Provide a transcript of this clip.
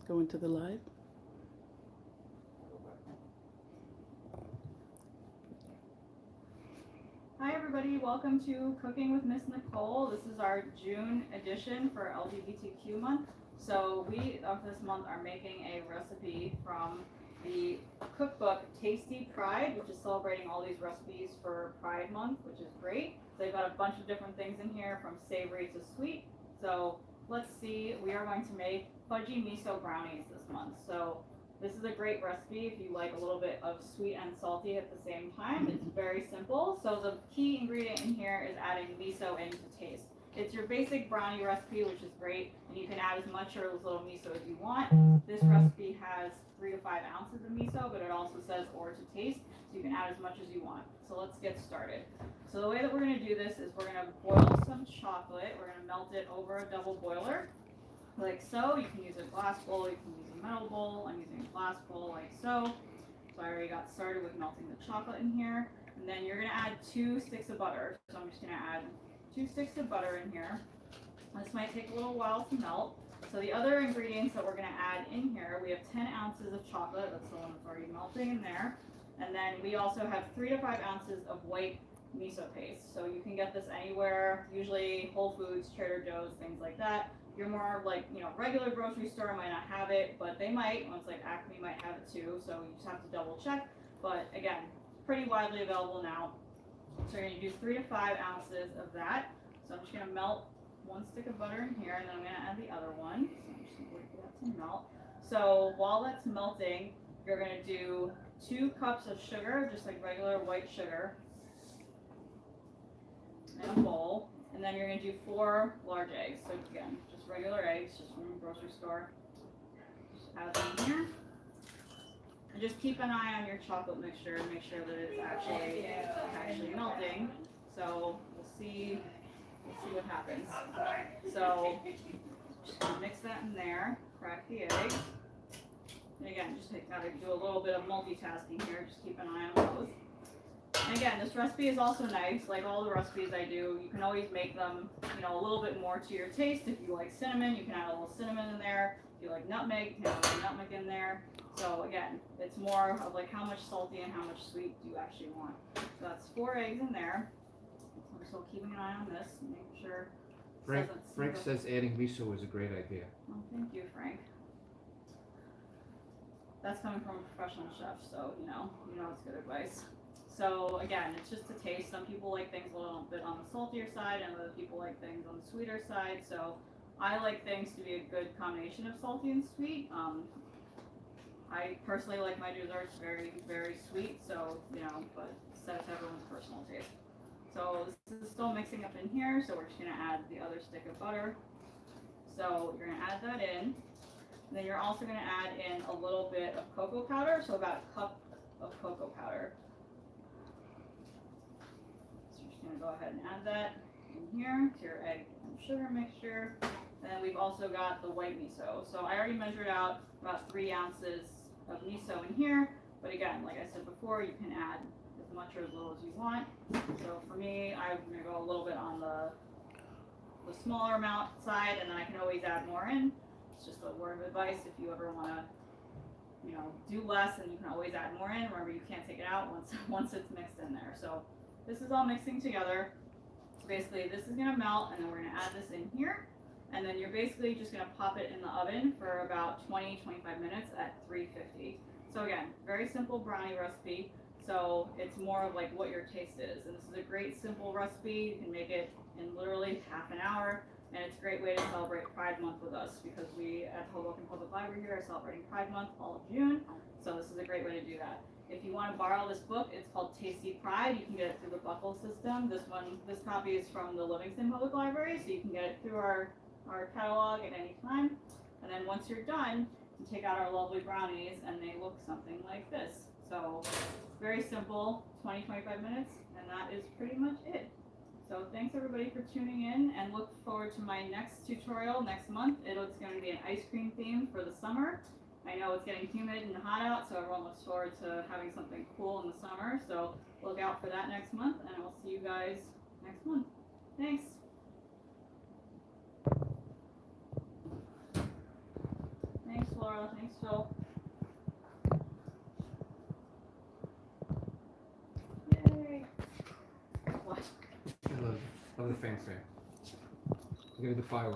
Go into the live. Hi everybody, welcome to Cooking with Miss Nicole. This is our June edition for LGBTQ month. So we, of this month, are making a recipe from the cookbook Tasty Pride, which is celebrating all these recipes for Pride Month, which is great. So they've got a bunch of different things in here from savory to sweet. So let's see, we are going to make fudgy miso brownies this month. So this is a great recipe if you like a little bit of sweet and salty at the same time. It's very simple. So the key ingredient in here is adding miso in to taste. It's your basic brownie recipe, which is great, and you can add as much or as little miso as you want. This recipe has 3 to 5 ounces of miso, but it also says or to taste, so you can add as much as you want. So let's get started. So the way that we're going to do this is we're going to boil some chocolate. We're going to melt it over a double boiler, like so. You can use a glass bowl, you can use a metal bowl. I'm using a glass bowl like so. So I already got started with melting the chocolate in here. And then you're gonna add 2 sticks of butter. So I'm just gonna add 2 sticks of butter in here. This might take a little while to melt. So the other ingredients that we're gonna add in here, we have 10 ounces of chocolate. That's the one that's already melting in there. And then we also have 3 to 5 ounces of white miso paste. So you can get this anywhere, usually Whole Foods, Trader Joe's, things like that. You're more like, regular grocery store might not have it, but they might. Ones like Acme might have it too, so you just have to double check. But again, pretty widely available now. So you're gonna do 3 to 5 ounces of that. So I'm just gonna melt 1 stick of butter in here, and then I'm gonna add the other one. So I'm just gonna wait for that to melt. So while that's melting, you're gonna do 2 cups of sugar, just like regular white sugar, in a bowl. And then you're gonna do 4 large eggs. So again, just regular eggs, just from the grocery store. Just add them in here. And just keep an eye on your chocolate mixture and make sure that it's actually melting. So we'll see what happens. So just mix that in there, crack the eggs. And again, just gotta do a little bit of multitasking here, just keep an eye on those. And again, this recipe is also nice, like all the recipes I do, you can always make them, a little bit more to your taste. If you like cinnamon, you can add a little cinnamon in there. If you like nutmeg, you can add a little nutmeg in there. So again, it's more of like how much salty and how much sweet do you actually want. So that's 4 eggs in there. So I'm still keeping an eye on this, making sure. Frank says adding miso is a great idea. Oh, thank you, Frank. That's coming from a professional chef, so you know it's good advice. So again, it's just a taste. Some people like things a little bit on the saltier side, and other people like things on the sweeter side. So I like things to be a good combination of salty and sweet. I personally like my desserts very, very sweet. So but that's everyone's personal taste. So this is still mixing up in here. So we're just gonna add the other stick of butter. So you're gonna add that in. And then you're also gonna add in a little bit of cocoa powder. So about a cup of cocoa powder. Gonna go ahead and add that in here to your egg and sugar mixture. And then we've also got the white miso. So I already measured out about 3 ounces of miso in here. But again, like I said before, you can add as much or as little as you want. So for me, I'm gonna go a little bit on the smaller amount side, and then I can always add more in. It's just a word of advice if you ever wanna, do less, and you can always add more in. Remember, you can't take it out once it's mixed in there. So this is all mixing together. So basically this is gonna melt, and then we're gonna add this in here. And then you're basically just gonna pop it in the oven for about 20-25 minutes at 350. So again, very simple brownie recipe. So it's more of like what your taste is. And this is a great simple recipe. You can make it in literally half an hour. And it's a great way to celebrate Pride Month with us, because we at the Hoboken Public Library here are celebrating Pride Month all of June. So this is a great way to do that. If you want to borrow this book, it's called Tasty Pride. You can get it through the Buckle system. This copy is from the Livingston Public Library, so you can get it through our catalog at any time. And then once you're done, you take out our lovely brownies, and they look something like this. So very simple, 20-25 minutes, and that is pretty much it. So thanks everybody for tuning in, and look forward to my next tutorial next month. It's going to be an ice cream theme for the summer. I know it's getting humid and hot out, so everyone looks forward to having something cool in the summer. So look out for that next month, and I will see you guys next month. Thanks. Thanks, Laura. Thanks, Phil. Yay. What? I love the fanfare. Look at the fireworks.